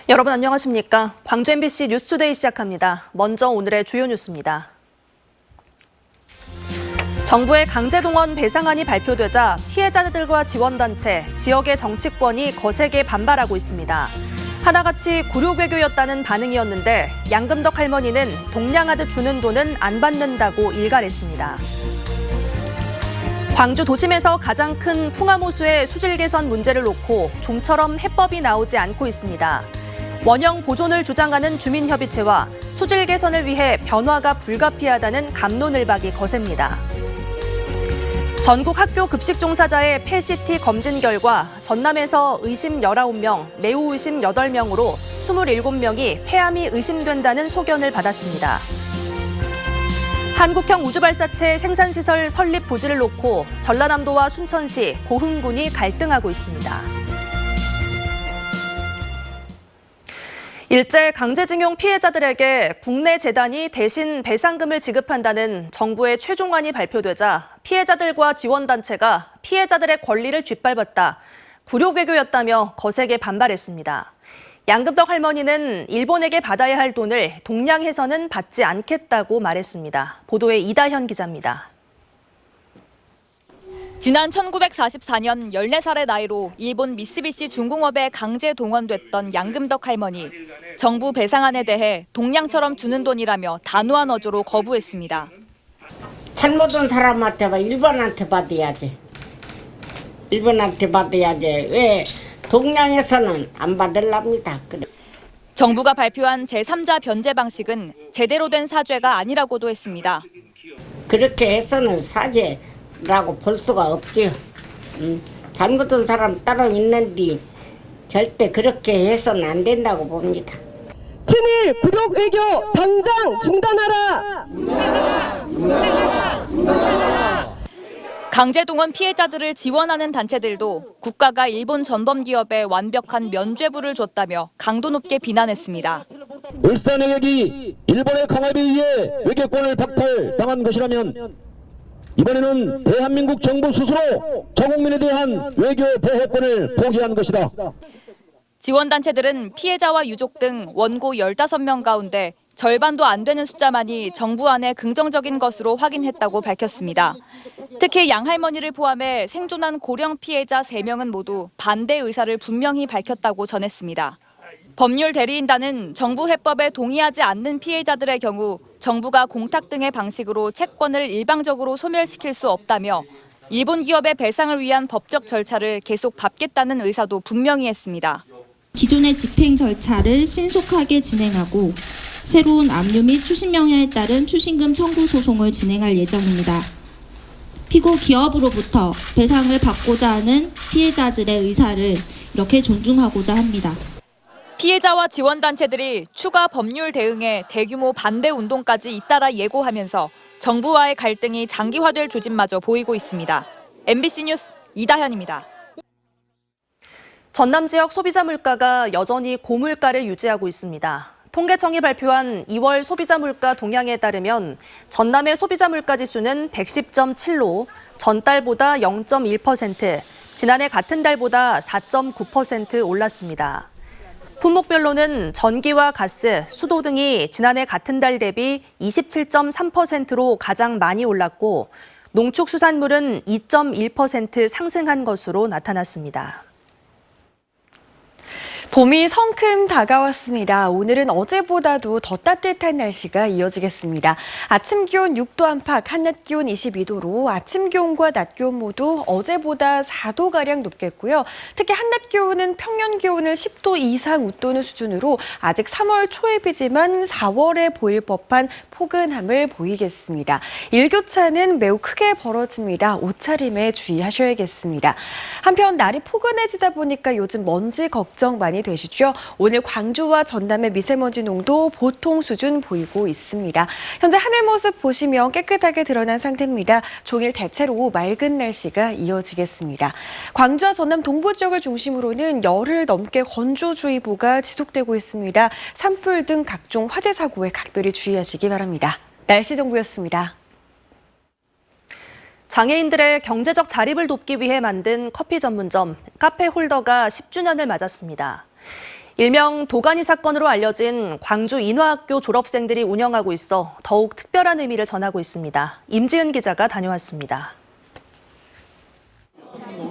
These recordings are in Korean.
여러분 안녕하십니까? 광주 MBC 뉴스투데이 시작합니다. 먼저 오늘의 주요 뉴스입니다. 정부의 강제동원 배상안이 발표되자 피해자들과 지원단체, 지역의 정치권이 거세게 반발하고 있습니다. 하나같이 굴욕외교였다는 반응이었는데 양금덕 할머니는 동냥하듯 주는 돈은 안 받는다고 일갈했습니다. 광주 도심에서 가장 큰 풍암호수의 수질 개선 문제를 놓고 좀처럼 해법이 나오지 않고 있습니다. 원형 보존을 주장하는 주민협의체와 수질 개선을 위해 변화가 불가피하다는 갑론을박이 거셉니다. 전국 학교 급식 종사자의 폐CT 검진 결과 전남에서 의심 19명, 매우 의심 8명으로 27명이 폐암이 의심된다는 소견을 받았습니다. 한국형 우주발사체 생산시설 설립 부지를 놓고 전라남도와 순천시, 고흥군이 갈등하고 있습니다. 일제 강제징용 피해자들에게 국내 재단이 대신 배상금을 지급한다는 정부의 최종안이 발표되자 피해자들과 지원단체가 피해자들의 권리를 뒷밟았다, 굴욕외교였다며 거세게 반발했습니다. 양금덕 할머니는 일본에게 받아야 할 돈을 동양해서는 받지 않겠다고 말했습니다. 보도에 이다현 기자입니다. 지난 1944년 14살의 나이로 일본 미쓰비시 중공업에 강제 동원됐던 양금덕 할머니. 정부 배상안에 대해 동양처럼 주는 돈이라며 단호한 어조로 거부했습니다. 잘못한 사람한테 일본한테 받아야지. 일본한테 받아야지. 왜 동양에서는 안 받으랍니다. 그래. 정부가 발표한 제3자 변제 방식은 제대로 된 사죄가 아니라고도 했습니다. 그렇게 해서는 사죄라고 볼 수가 없지요. 잘못한 사람 따로 있는데 절대 그렇게 해서는 안 된다고 봅니다. 친일 굴욕 외교 당장 중단하라! 강제동원 피해자들을 지원하는 단체들도 국가가 일본 전범기업에 완벽한 면죄부를 줬다며 강도 높게 비난했습니다. 울산 외격이 일본의 강압에 의해 외교권을 박탈당한 것이라면 이번에는 대한민국 정부 스스로 저국민에 대한 외교 보호권을 포기한 것이다. 지원단체들은 피해자와 유족 등 원고 15명 가운데 절반도 안 되는 숫자만이 정부 안에 긍정적인 것으로 확인했다고 밝혔습니다. 특히 양 할머니를 포함해 생존한 고령 피해자 3명은 모두 반대 의사를 분명히 밝혔다고 전했습니다. 법률 대리인단은 정부 해법에 동의하지 않는 피해자들의 경우 정부가 공탁 등의 방식으로 채권을 일방적으로 소멸시킬 수 없다며 일본 기업의 배상을 위한 법적 절차를 계속 밟겠다는 의사도 분명히 했습니다. 기존의 집행 절차를 신속하게 진행하고 새로운 압류 및 추심 명령에 따른 추심금 청구 소송을 진행할 예정입니다. 피고 기업으로부터 배상을 받고자 하는 피해자들의 의사를 이렇게 존중하고자 합니다. 피해자와 지원단체들이 추가 법률 대응에 대규모 반대 운동까지 잇따라 예고하면서 정부와의 갈등이 장기화될 조짐마저 보이고 있습니다. MBC 뉴스 이다현입니다. 전남 지역 소비자 물가가 여전히 고물가를 유지하고 있습니다. 통계청이 발표한 2월 소비자 물가 동향에 따르면 전남의 소비자 물가 지수는 110.7로 전달보다 0.1%, 지난해 같은 달보다 4.9% 올랐습니다. 품목별로는 전기와 가스, 수도 등이 지난해 같은 달 대비 27.3%로 가장 많이 올랐고 농축수산물은 2.1% 상승한 것으로 나타났습니다. 봄이 성큼 다가왔습니다. 오늘은 어제보다도 더 따뜻한 날씨가 이어지겠습니다. 아침 기온 6도 안팎, 한낮 기온 22도로 아침 기온과 낮 기온 모두 어제보다 4도가량 높겠고요. 특히 한낮 기온은 평년 기온을 10도 이상 웃도는 수준으로 아직 3월 초입이지만 4월에 보일 법한 포근함을 보이겠습니다. 일교차는 매우 크게 벌어집니다. 옷차림에 주의하셔야겠습니다. 한편 날이 포근해지다 보니까 요즘 먼지 걱정 많이 되시죠? 오늘 광주와 전남의 미세먼지 농도 보통 수준 보이고 있습니다. 현재 하늘 모습 보시면 깨끗하게 드러난 상태입니다. 종일 대체로 맑은 날씨가 이어지겠습니다. 광주와 전남 동부 지역을 중심으로는 열흘 넘게 건조주의보가 지속되고 있습니다. 산불 등 각종 화재 사고에 각별히 주의하시기 바랍니다. 날씨 정보였습니다. 장애인들의 경제적 자립을 돕기 위해 만든 커피 전문점 카페홀더가 10주년을 맞았습니다. 일명 도가니 사건으로 알려진 광주 인화학교 졸업생들이 운영하고 있어 더욱 특별한 의미를 전하고 있습니다. 임지은 기자가 다녀왔습니다.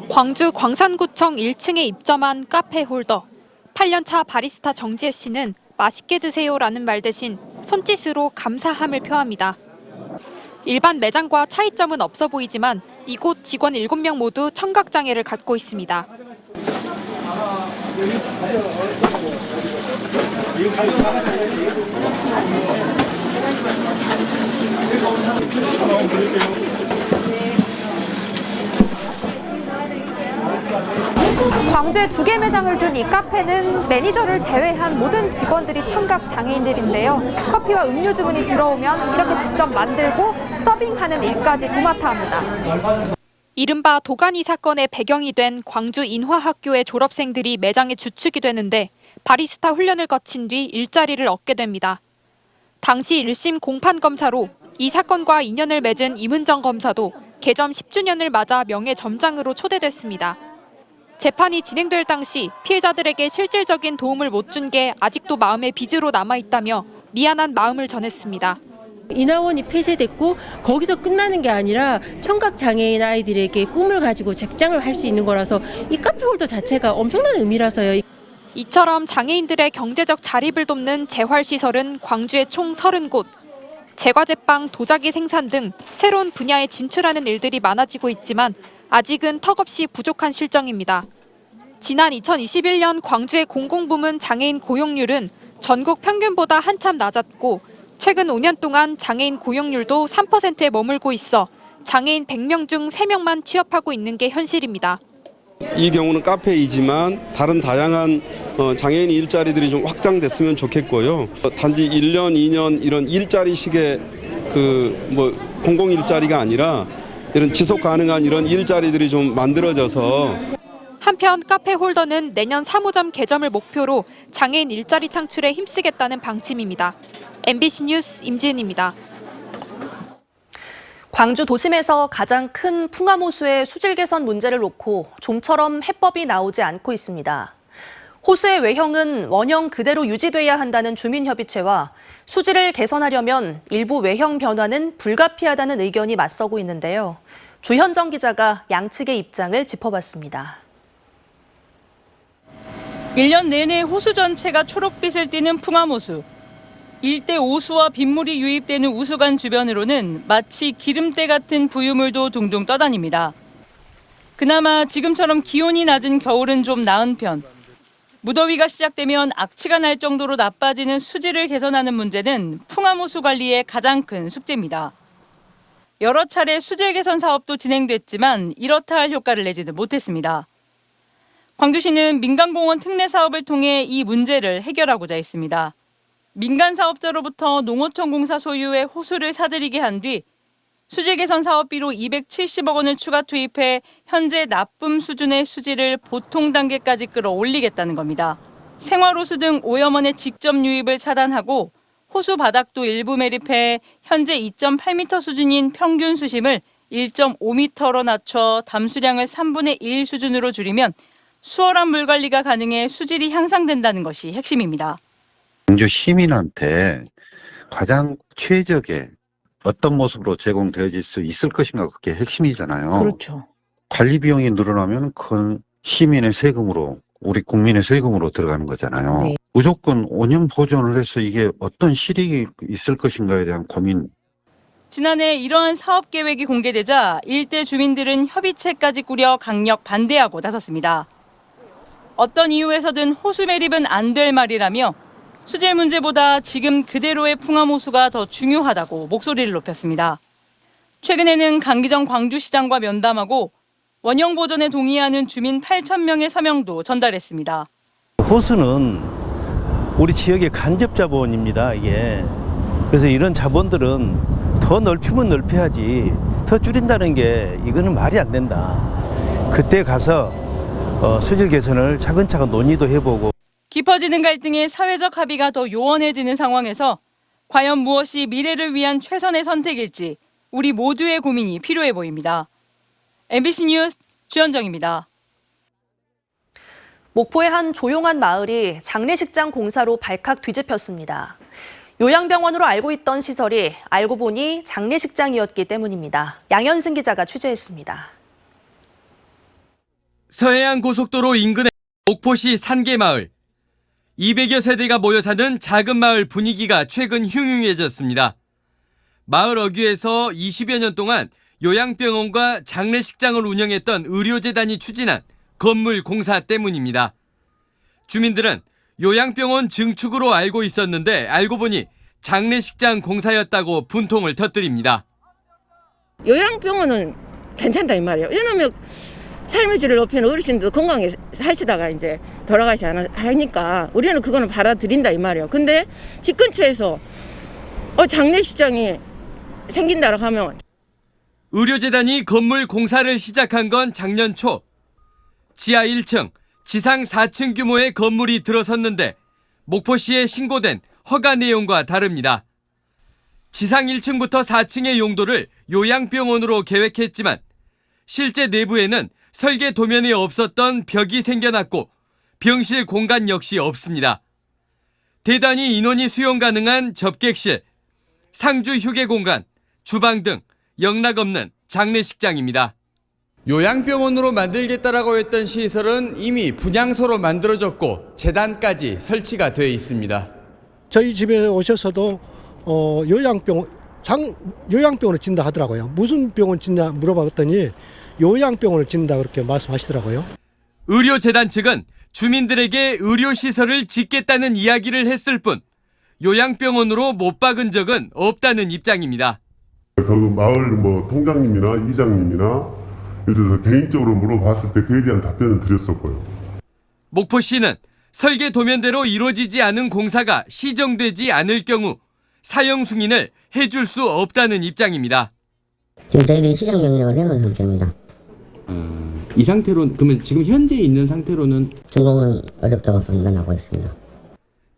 광주 광산구청 1층에 입점한 카페 홀더. 8년차 바리스타 정지혜 씨는 맛있게 드세요라는 말 대신 손짓으로 감사함을 표합니다. 일반 매장과 차이점은 없어 보이지만 이곳 직원 7명 모두 청각장애를 갖고 있습니다. 광주에 2개 매장을 둔 이 카페는 매니저를 제외한 모든 직원들이 청각 장애인들인데요. 커피와 음료 주문이 들어오면 이렇게 직접 만들고 서빙하는 일까지 도맡아 합니다. 이른바 도가니 사건의 배경이 된 광주 인화학교의 졸업생들이 매장의 주축이 되는데 바리스타 훈련을 거친 뒤 일자리를 얻게 됩니다. 당시 1심 공판 검사로 이 사건과 인연을 맺은 임은정 검사도 개점 10주년을 맞아 명예점장으로 초대됐습니다. 재판이 진행될 당시 피해자들에게 실질적인 도움을 못 준 게 아직도 마음의 빚으로 남아있다며 미안한 마음을 전했습니다. 인하원이 폐쇄됐고 거기서 끝나는 게 아니라 청각장애인 아이들에게 꿈을 가지고 직장을 할 수 있는 거라서 이 카페홀더 자체가 엄청난 의미라서요. 이처럼 장애인들의 경제적 자립을 돕는 재활시설은 광주에 총 30곳. 제과제빵, 도자기 생산 등 새로운 분야에 진출하는 일들이 많아지고 있지만 아직은 턱없이 부족한 실정입니다. 지난 2021년 광주의 공공부문 장애인 고용률은 전국 평균보다 한참 낮았고 최근 5년 동안 장애인 고용률도 3%에 머물고 있어 장애인 100명 중 3명만 취업하고 있는 게 현실입니다. 이 경우는 카페이지만 다른 다양한 장애인 일자리들이 좀 확장됐으면 좋겠고요. 단지 1년, 2년 이런 일자리식의 공공 일자리가 아니라 이런 지속 가능한 이런 일자리들이 좀 만들어져서 한편 카페 홀더는 내년 3호점 개점을 목표로 장애인 일자리 창출에 힘쓰겠다는 방침입니다. MBC 뉴스 임지은입니다. 광주 도심에서 가장 큰 풍암호수의 수질 개선 문제를 놓고 좀처럼 해법이 나오지 않고 있습니다. 호수의 외형은 원형 그대로 유지돼야 한다는 주민협의체와 수질을 개선하려면 일부 외형 변화는 불가피하다는 의견이 맞서고 있는데요. 주현정 기자가 양측의 입장을 짚어봤습니다. 1년 내내 호수 전체가 초록빛을 띠는 풍암호수. 일대 오수와 빗물이 유입되는 우수관 주변으로는 마치 기름때 같은 부유물도 둥둥 떠다닙니다. 그나마 지금처럼 기온이 낮은 겨울은 좀 나은 편. 무더위가 시작되면 악취가 날 정도로 나빠지는 수질을 개선하는 문제는 풍암호수 관리의 가장 큰 숙제입니다. 여러 차례 수질 개선 사업도 진행됐지만 이렇다 할 효과를 내지는 못했습니다. 광주시는 민간공원 특례 사업을 통해 이 문제를 해결하고자 했습니다. 민간 사업자로부터 농어촌 공사 소유의 호수를 사들이게 한 뒤 수질 개선 사업비로 270억 원을 추가 투입해 현재 나쁨 수준의 수질을 보통 단계까지 끌어올리겠다는 겁니다. 생활호수 등 오염원의 직접 유입을 차단하고 호수 바닥도 일부 매립해 현재 2.8m 수준인 평균 수심을 1.5m로 낮춰 담수량을 3분의 1 수준으로 줄이면 수월한 물 관리가 가능해 수질이 향상된다는 것이 핵심입니다. 광주 시민한테 가장 최적의 어떤 모습으로 제공되어질 수 있을 것인가 그게 핵심이잖아요. 그렇죠. 관리 비용이 늘어나면 그건 시민의 세금으로 우리 국민의 세금으로 들어가는 거잖아요. 네. 무조건 5년 보존을 해서 이게 어떤 실익이 있을 것인가에 대한 고민. 지난해 이러한 사업 계획이 공개되자 일대 주민들은 협의체까지 꾸려 강력 반대하고 나섰습니다. 어떤 이유에서든 호수 매립은 안 될 말이라며 수질 문제보다 지금 그대로의 풍암호수가 더 중요하다고 목소리를 높였습니다. 최근에는 강기정 광주시장과 면담하고 원형 보존에 동의하는 주민 8,000명의 서명도 전달했습니다. 호수는 우리 지역의 간접 자본입니다, 이게. 그래서 이런 자본들은 더 넓히면 넓혀야지 더 줄인다는 게 이거는 말이 안 된다. 그때 가서 수질 개선을 차근차근 논의도 해보고. 깊어지는 갈등에 사회적 합의가 더 요원해지는 상황에서 과연 무엇이 미래를 위한 최선의 선택일지 우리 모두의 고민이 필요해 보입니다. MBC 뉴스 주현정입니다. 목포의 한 조용한 마을이 장례식장 공사로 발칵 뒤집혔습니다. 요양병원으로 알고 있던 시설이 알고 보니 장례식장이었기 때문입니다. 양현승 기자가 취재했습니다. 서해안 고속도로 인근의 목포시 산계마을. 200여 세대가 모여 사는 작은 마을 분위기가 최근 흉흉해졌습니다. 마을 어귀에서 20여 년 동안 요양병원과 장례식장을 운영했던 의료재단이 추진한 건물 공사 때문입니다. 주민들은 요양병원 증축으로 알고 있었는데 알고 보니 장례식장 공사였다고 분통을 터뜨립니다. 요양병원은 괜찮다 이 말이에요. 왜냐면 삶의 질을 높이는 어르신들 건강하게 사시다가 이제 돌아가시 하니까 우리는 그거는 받아들인다 이 말이에요. 근데 집 근처에서 장례식장이 생긴다고 하면 의료재단이 건물 공사를 시작한 건 작년 초. 지하 1층, 지상 4층 규모의 건물이 들어섰는데 목포시에 신고된 허가 내용과 다릅니다. 지상 1층부터 4층의 용도를 요양병원으로 계획했지만 실제 내부에는 설계 도면에 없었던 벽이 생겨났고 병실 공간 역시 없습니다. 대단위 인원이 수용 가능한 접객실, 상주 휴게 공간, 주방 등 영락 없는 장례식장입니다. 요양병원으로 만들겠다라고 했던 시설은 이미 분향소로 만들어졌고 재단까지 설치가 되어 있습니다. 저희 집에 오셔서도 요양병원을 짓는다 하더라고요. 무슨 병원 짓냐 물어봤더니 요양병원을 짓는다 그렇게 말씀하시더라고요. 의료재단 측은 주민들에게 의료시설을 짓겠다는 이야기를 했을 뿐 요양병원으로 못 박은 적은 없다는 입장입니다. 그 마을 통장님이나 이장님이나 예를 들어서 개인적으로 물어봤을 때 그에 대한 답변을 드렸었고요. 목포시는 설계 도면대로 이루어지지 않은 공사가 시정되지 않을 경우 사용 승인을 해줄 수 없다는 입장입니다. 지금 저희들이 시정 명령을 해놓은 상태입니다. 이 상태로 그러면 지금 현재 있는 상태로는 준공은 어렵다고 판단하고 있습니다.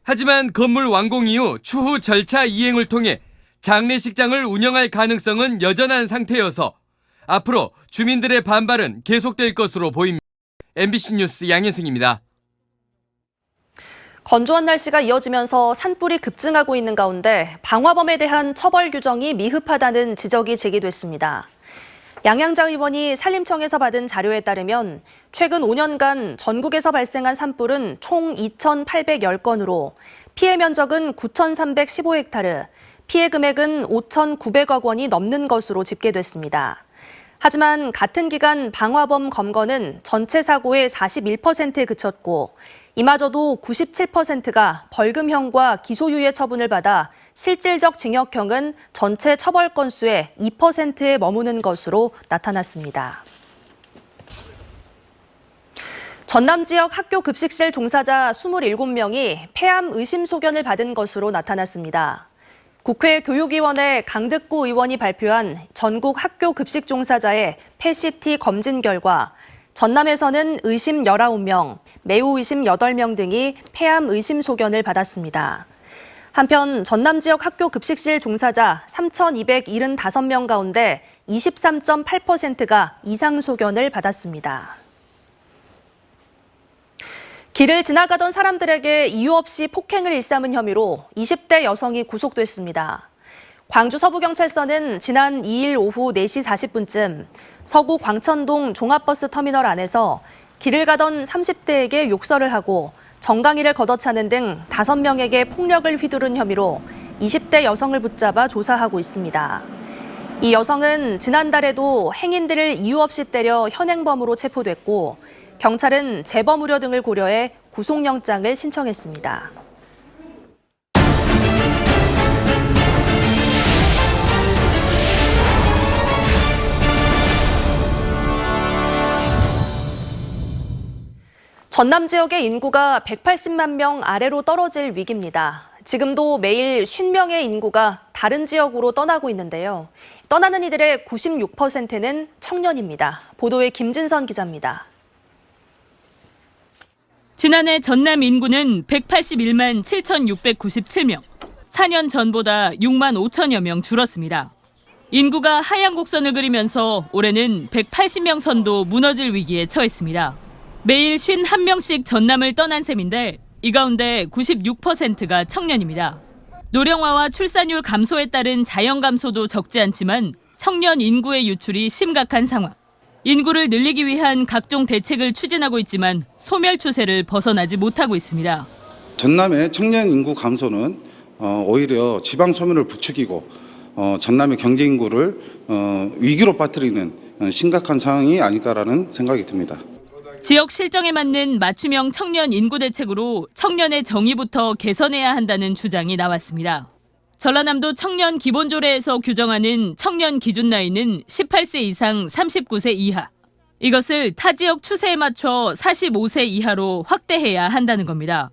하지만 건물 완공 이후 추후 절차 이행을 통해 장례식장을 운영할 가능성은 여전한 상태여서 앞으로 주민들의 반발은 계속될 것으로 보입니다. MBC 뉴스 양현승입니다. 건조한 날씨가 이어지면서 산불이 급증하고 있는 가운데 방화범에 대한 처벌 규정이 미흡하다는 지적이 제기됐습니다. 양양자 의원이 산림청에서 받은 자료에 따르면 최근 5년간 전국에서 발생한 산불은 총 2,810건으로 피해 면적은 9,315헥타르, 피해 금액은 5,900억 원이 넘는 것으로 집계됐습니다. 하지만 같은 기간 방화범 검거는 전체 사고의 41%에 그쳤고 이마저도 97%가 벌금형과 기소유예 처분을 받아 실질적 징역형은 전체 처벌 건수의 2%에 머무는 것으로 나타났습니다. 전남 지역 학교 급식실 종사자 27명이 폐암 의심 소견을 받은 것으로 나타났습니다. 국회 교육위원회 강득구 의원이 발표한 전국 학교 급식 종사자의 폐CT 검진 결과 전남에서는 의심 19명, 매우 의심 8명 등이 폐암 의심 소견을 받았습니다. 한편 전남 지역 학교 급식실 종사자 3,275명 가운데 23.8%가 이상 소견을 받았습니다. 길을 지나가던 사람들에게 이유 없이 폭행을 일삼은 혐의로 20대 여성이 구속됐습니다. 광주 서부경찰서는 지난 2일 오후 4시 40분쯤 서구 광천동 종합버스 터미널 안에서 길을 가던 30대에게 욕설을 하고 정강이를 걷어차는 등 5명에게 폭력을 휘두른 혐의로 20대 여성을 붙잡아 조사하고 있습니다. 이 여성은 지난달에도 행인들을 이유 없이 때려 현행범으로 체포됐고 경찰은 재범 우려 등을 고려해 구속영장을 신청했습니다. 전남 지역의 인구가 180만 명 아래로 떨어질 위기입니다. 지금도 매일 50명의 인구가 다른 지역으로 떠나고 있는데요. 떠나는 이들의 96%는 청년입니다. 보도에 김진선 기자입니다. 지난해 전남 인구는 181만 7,697명, 4년 전보다 6만 5천여 명 줄었습니다. 인구가 하향 곡선을 그리면서 올해는 180명 선도 무너질 위기에 처했습니다. 매일 51명씩 전남을 떠난 셈인데 이 가운데 96%가 청년입니다. 노령화와 출산율 감소에 따른 자연 감소도 적지 않지만 청년 인구의 유출이 심각한 상황. 인구를 늘리기 위한 각종 대책을 추진하고 있지만 소멸 추세를 벗어나지 못하고 있습니다. 전남의 청년 인구 감소는 오히려 지방 소멸을 부추기고 전남의 경제 인구를 위기로 빠뜨리는 심각한 상황이 아닐까라는 생각이 듭니다. 지역 실정에 맞는 맞춤형 청년 인구 대책으로 청년의 정의부터 개선해야 한다는 주장이 나왔습니다. 전라남도 청년 기본조례에서 규정하는 청년 기준 나이는 18세 이상 39세 이하. 이것을 타 지역 추세에 맞춰 45세 이하로 확대해야 한다는 겁니다.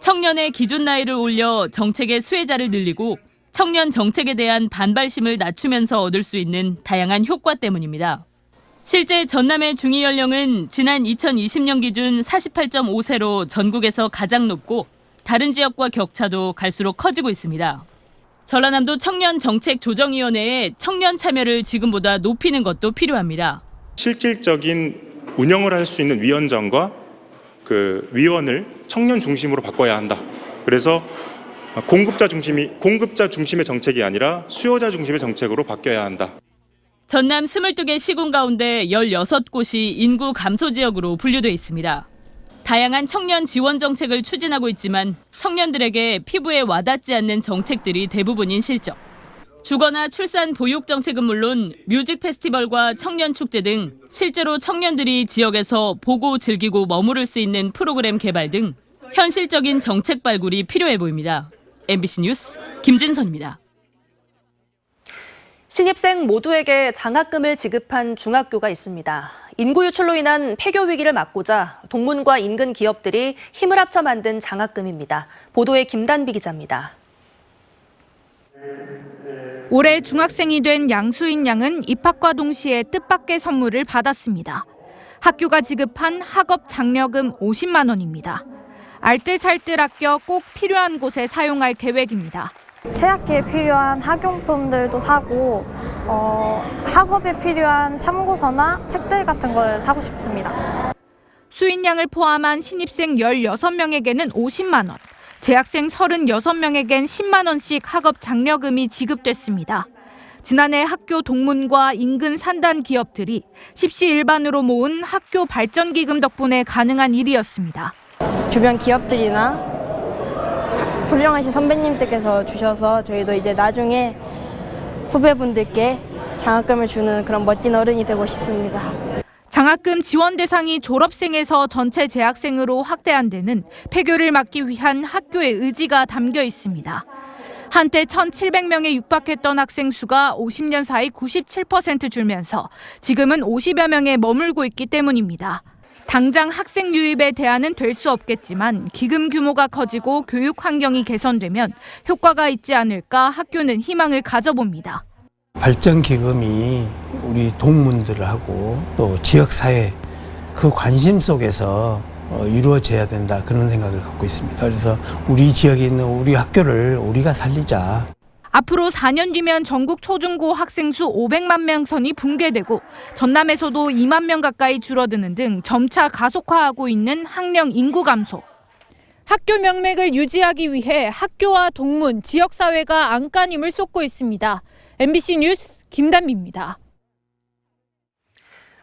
청년의 기준 나이를 올려 정책의 수혜자를 늘리고 청년 정책에 대한 반발심을 낮추면서 얻을 수 있는 다양한 효과 때문입니다. 실제 전남의 중위 연령은 지난 2020년 기준 48.5세로 전국에서 가장 높고 다른 지역과 격차도 갈수록 커지고 있습니다. 전라남도 청년정책조정위원회에 청년 참여를 지금보다 높이는 것도 필요합니다. 실질적인 운영을 할 수 있는 위원장과 그 위원을 청년 중심으로 바꿔야 한다. 그래서 공급자 중심의 정책이 아니라 수요자 중심의 정책으로 바뀌어야 한다. 전남 22개 시군 가운데 16곳이 인구 감소 지역으로 분류돼 있습니다. 다양한 청년 지원 정책을 추진하고 있지만 청년들에게 피부에 와닿지 않는 정책들이 대부분인 실정. 주거나 출산 보육 정책은 물론 뮤직 페스티벌과 청년 축제 등 실제로 청년들이 지역에서 보고 즐기고 머무를 수 있는 프로그램 개발 등 현실적인 정책 발굴이 필요해 보입니다. MBC 뉴스 김진선입니다. 신입생 모두에게 장학금을 지급한 중학교가 있습니다. 인구 유출로 인한 폐교 위기를 막고자 동문과 인근 기업들이 힘을 합쳐 만든 장학금입니다. 보도에 김단비 기자입니다. 올해 중학생이 된 양수인 양은 입학과 동시에 뜻밖의 선물을 받았습니다. 학교가 지급한 학업 장려금 50만 원입니다. 알뜰살뜰 아껴 꼭 필요한 곳에 사용할 계획입니다. 새학기에 필요한 학용품들도 사고 학업에 필요한 참고서나 책들 같은 걸 사고 싶습니다. 수인 양을 포함한 신입생 16명에게는 50만 원, 재학생 36명에겐 10만 원씩 학업 장려금이 지급됐습니다. 지난해 학교 동문과 인근 산단 기업들이 십시일반으로 모은 학교 발전기금 덕분에 가능한 일이었습니다. 주변 기업들이나 훌륭하신 선배님들께서 주셔서 저희도 이제 나중에 후배분들께 장학금을 주는 그런 멋진 어른이 되고 싶습니다. 장학금 지원 대상이 졸업생에서 전체 재학생으로 확대한 데는 폐교를 막기 위한 학교의 의지가 담겨 있습니다. 한때 1,700명에 육박했던 학생 수가 50년 사이 97% 줄면서 지금은 50여 명에 머물고 있기 때문입니다. 당장 학생 유입에 대안은 될 수 없겠지만 기금 규모가 커지고 교육 환경이 개선되면 효과가 있지 않을까 학교는 희망을 가져봅니다. 발전기금이 우리 동문들하고 또 지역사회 그 관심 속에서 이루어져야 된다 그런 생각을 갖고 있습니다. 그래서 우리 지역에 있는 우리 학교를 우리가 살리자. 앞으로 4년 뒤면 전국 초중고 학생 수 500만 명 선이 붕괴되고 전남에서도 2만 명 가까이 줄어드는 등 점차 가속화하고 있는 학령 인구 감소. 학교 명맥을 유지하기 위해 학교와 동문, 지역사회가 안간힘을 쏟고 있습니다. MBC 뉴스 김단비입니다.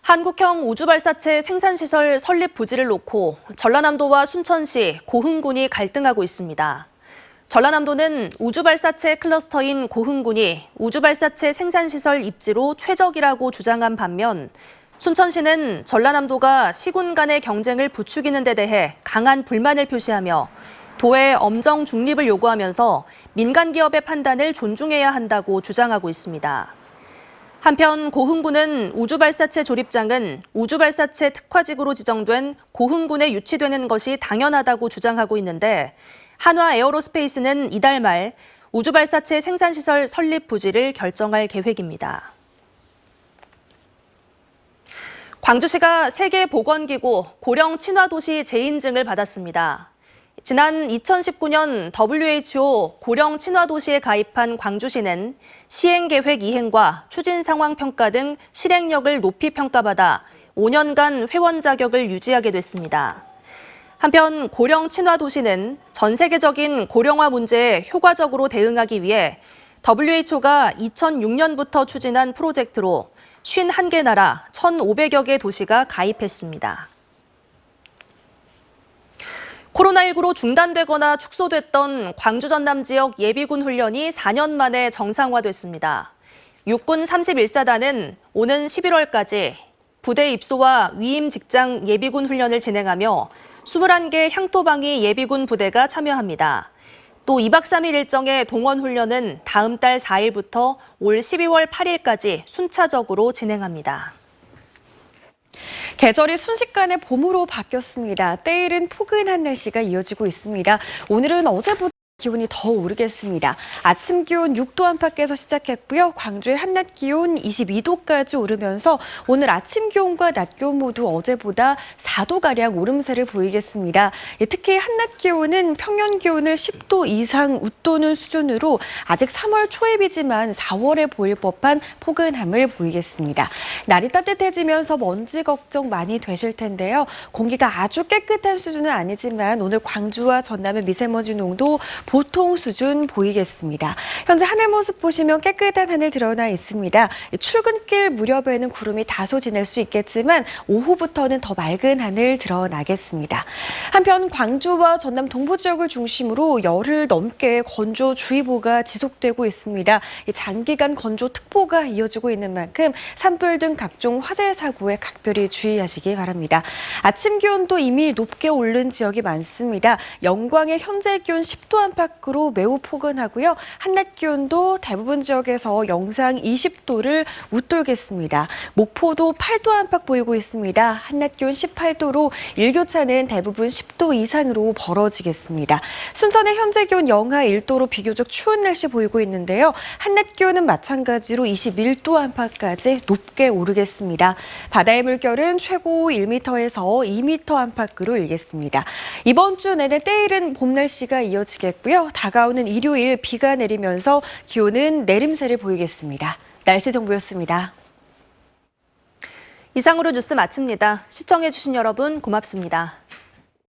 한국형 우주발사체 생산시설 설립 부지를 놓고 전라남도와 순천시, 고흥군이 갈등하고 있습니다. 전라남도는 우주발사체 클러스터인 고흥군이 우주발사체 생산시설 입지로 최적이라고 주장한 반면 순천시는 전라남도가 시군 간의 경쟁을 부추기는 데 대해 강한 불만을 표시하며 도의 엄정 중립을 요구하면서 민간 기업의 판단을 존중해야 한다고 주장하고 있습니다. 한편 고흥군은 우주발사체 조립장은 우주발사체 특화직으로 지정된 고흥군에 유치되는 것이 당연하다고 주장하고 있는데 한화 에어로스페이스는 이달 말 우주발사체 생산시설 설립 부지를 결정할 계획입니다. 광주시가 세계보건기구 고령 친화도시 재인증을 받았습니다. 지난 2019년 WHO 고령 친화도시에 가입한 광주시는 시행계획 이행과 추진상황평가 등 실행력을 높이 평가받아 5년간 회원 자격을 유지하게 됐습니다. 한편 고령 친화 도시는 전 세계적인 고령화 문제에 효과적으로 대응하기 위해 WHO가 2006년부터 추진한 프로젝트로 51개 나라 1,500여 개 도시가 가입했습니다. 코로나19로 중단되거나 축소됐던 광주 전남 지역 예비군 훈련이 4년 만에 정상화됐습니다. 육군 31사단은 오는 11월까지 부대 입소와 위임 직장 예비군 훈련을 진행하며 21개 향토방위 예비군 부대가 참여합니다. 또 2박 3일 일정의 동원 훈련은 다음 달 4일부터 올 12월 8일까지 순차적으로 진행합니다. 계절이 순식간에 봄으로 바뀌었습니다. 때이른 포근한 날씨가 이어지고 있습니다. 오늘은 어제보다 기온이 더 오르겠습니다. 아침 기온 6도 안팎에서 시작했고요. 광주의 한낮 기온 22도까지 오르면서 오늘 아침 기온과 낮 기온 모두 어제보다 4도가량 오름세를 보이겠습니다. 특히 한낮 기온은 평년 기온을 10도 이상 웃도는 수준으로 아직 3월 초입이지만 4월에 보일 법한 포근함을 보이겠습니다. 날이 따뜻해지면서 먼지 걱정 많이 되실 텐데요. 공기가 아주 깨끗한 수준은 아니지만 오늘 광주와 전남의 미세먼지 농도 보통 수준 보이겠습니다. 현재 하늘 모습 보시면 깨끗한 하늘 드러나 있습니다. 출근길 무렵에는 구름이 다소 지낼 수 있겠지만 오후부터는 더 맑은 하늘 드러나겠습니다. 한편 광주와 전남 동부 지역을 중심으로 열흘 넘게 건조주의보가 지속되고 있습니다. 장기간 건조특보가 이어지고 있는 만큼 산불 등 각종 화재 사고에 각별히 주의하시기 바랍니다. 아침 기온도 이미 높게 오른 지역이 많습니다. 영광의 현재 기온 10도 안팎으로 매우 포근하고요. 한낮 기온도 대부분 지역에서 영상 20도를 웃돌겠습니다. 목포도 8도 안팎 보이고 있습니다. 한낮 기온 18도로 일교차는 대부분 10도 이상으로 벌어지겠습니다. 순천의 현재 기온 영하 1도로 비교적 추운 날씨 보이고 있는데요. 한낮 기온은 마찬가지로 21도 안팎까지 높게 오르겠습니다. 바다의 물결은 최고 1m에서 2m 안팎으로 일겠습니다. 이번 주 내내 때이른 봄 날씨가 이어지겠고요. 다가오는 일요일 비가 내리면서 기온은 내림세를 보이겠습니다. 날씨 정보였습니다. 이상으로 뉴스 마칩니다. 시청해주신 여러분 고맙습니다.